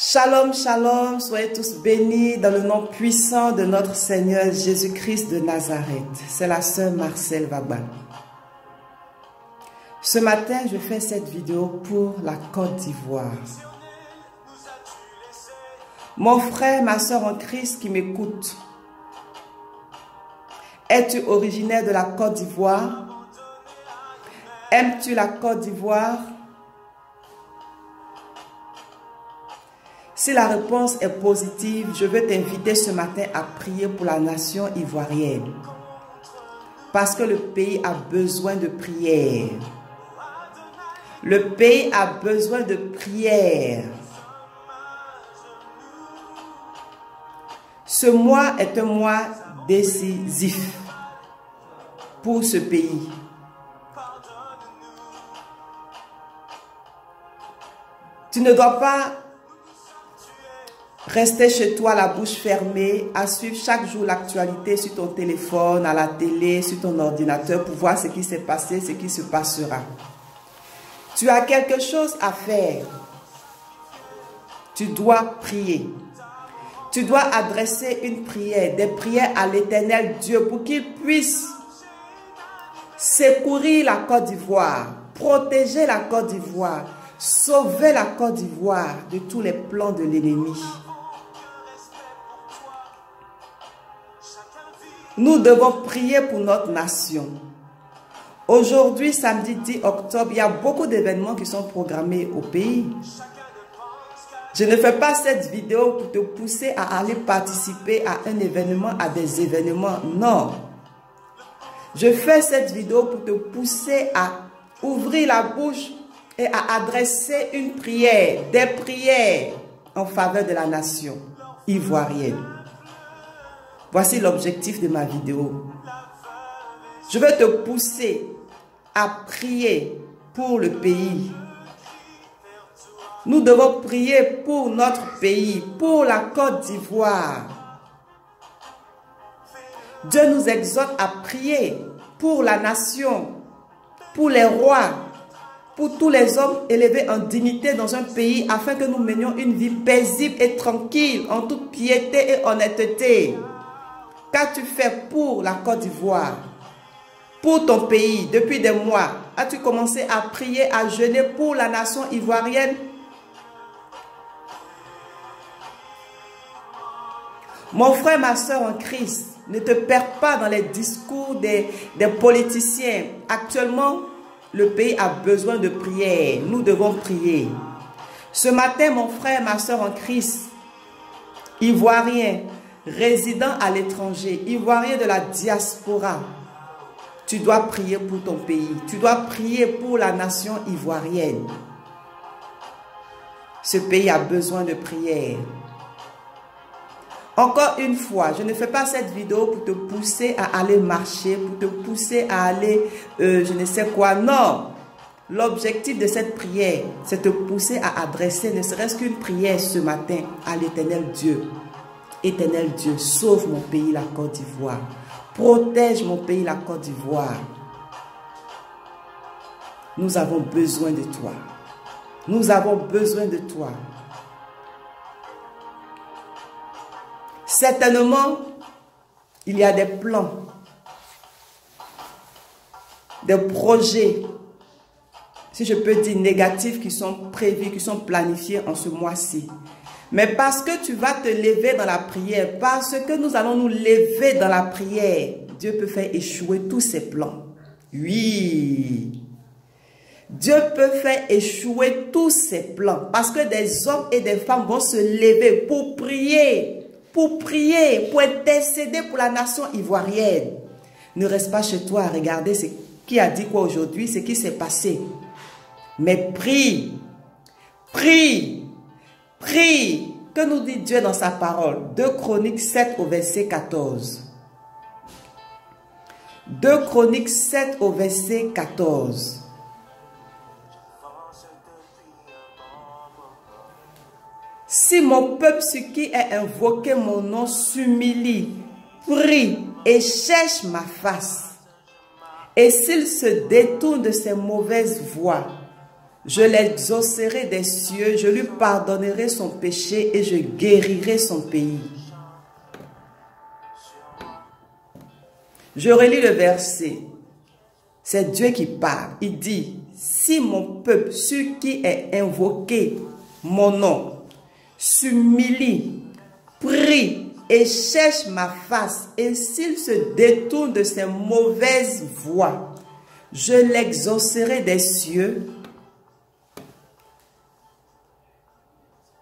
Shalom, shalom, soyez tous bénis dans le nom puissant de notre Seigneur Jésus-Christ de Nazareth. C'est la sœur Marcel Vagban. Ce matin, je fais cette vidéo pour la Côte d'Ivoire. Mon frère, ma sœur en Christ qui m'écoute, es-tu originaire de la Côte d'Ivoire? Aimes-tu la Côte d'Ivoire? Si la réponse est positive, je veux t'inviter ce matin à prier pour la nation ivoirienne. Parce que le pays a besoin de prière. Le pays a besoin de prière. Ce mois est un mois décisif pour ce pays. Tu ne dois pas rester chez toi la bouche fermée à suivre chaque jour l'actualité sur ton téléphone, à la télé, sur ton ordinateur pour voir ce qui s'est passé, ce qui se passera. Tu as quelque chose à faire. Tu dois prier. Tu dois adresser une prière, des prières à l'Éternel Dieu pour qu'il puisse secourir la Côte d'Ivoire, protéger la Côte d'Ivoire, sauver la Côte d'Ivoire de tous les plans de l'ennemi. Nous devons prier pour notre nation. Aujourd'hui, samedi 10 octobre, il y a beaucoup d'événements qui sont programmés au pays. Je ne fais pas cette vidéo pour te pousser à aller participer à un événement, à des événements. Non. Je fais cette vidéo pour te pousser à ouvrir la bouche et à adresser une prière, des prières en faveur de la nation ivoirienne. Voici l'objectif de ma vidéo. Je veux te pousser à prier pour le pays. Nous devons prier pour notre pays, pour la Côte d'Ivoire. Dieu nous exhorte à prier pour la nation, pour les rois, pour tous les hommes élevés en dignité dans un pays afin que nous menions une vie paisible et tranquille en toute piété et honnêteté. Qu'as-tu fait pour la Côte d'Ivoire, pour ton pays depuis des mois? As-tu commencé à prier, à jeûner pour la nation ivoirienne? Mon frère, ma soeur en Christ, ne te perds pas dans les discours des politiciens. Actuellement, le pays a besoin de prière. Nous devons prier. Ce matin, mon frère, ma soeur en Christ, ivoirien, résident à l'étranger, ivoirien de la diaspora, tu dois prier pour ton pays. Tu dois prier pour la nation ivoirienne. Ce pays a besoin de prière. Encore une fois, je ne fais pas cette vidéo pour te pousser à aller marcher, pour te pousser à aller, je ne sais quoi. Non, l'objectif de cette prière, c'est te pousser à adresser ne serait-ce qu'une prière ce matin à l'Éternel Dieu. Éternel Dieu, sauve mon pays, la Côte d'Ivoire. Protège mon pays, la Côte d'Ivoire. Nous avons besoin de toi. Nous avons besoin de toi. Certainement, il y a des plans, des projets, si je peux dire négatifs, qui sont prévus, qui sont planifiés en ce mois-ci. Mais parce que tu vas te lever dans la prière, parce que nous allons nous lever dans la prière, Dieu peut faire échouer tous ses plans. Oui. Dieu peut faire échouer tous ses plans. Parce que des hommes et des femmes vont se lever pour prier, pour intercéder pour la nation ivoirienne. Ne reste pas chez toi à regarder ce qui a dit quoi aujourd'hui, ce qui s'est passé. Mais prie, prie. Prie, que nous dit Dieu dans sa parole. 2 Chroniques 7 au verset 14. 2 Chroniques 7 au verset 14. Si mon peuple sur qui est invoqué mon nom s'humilie, prie et cherche ma face, et s'il se détourne de ses mauvaises voies, Je l'exaucerai des cieux, je lui pardonnerai son péché et je guérirai son pays. Je relis le verset. C'est Dieu qui parle. Il dit, si mon peuple, sur qui est invoqué mon nom, s'humilie, prie et cherche ma face, et s'il se détourne de ses mauvaises voies, je l'exaucerai des cieux,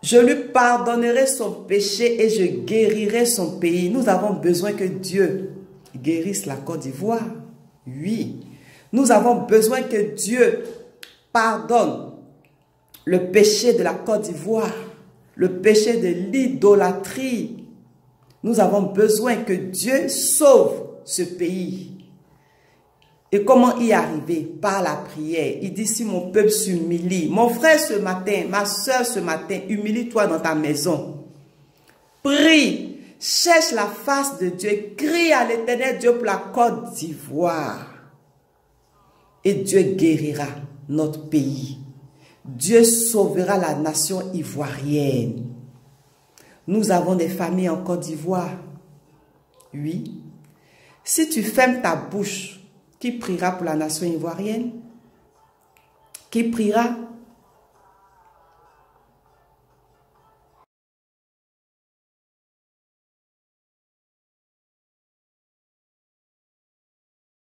je lui pardonnerai son péché et je guérirai son pays. Nous avons besoin que Dieu guérisse la Côte d'Ivoire. Oui. Nous avons besoin que Dieu pardonne le péché de la Côte d'Ivoire, le péché de l'idolâtrie. Nous avons besoin que Dieu sauve ce pays. Et comment y arriver? Par la prière. Il dit, si mon peuple s'humilie. Mon frère ce matin, ma soeur ce matin, humilie-toi dans ta maison. Prie, cherche la face de Dieu, crie à l'Éternel Dieu pour la Côte d'Ivoire. Et Dieu guérira notre pays. Dieu sauvera la nation ivoirienne. Nous avons des familles en Côte d'Ivoire. Oui. Si tu fermes ta bouche, qui priera pour la nation ivoirienne? Qui priera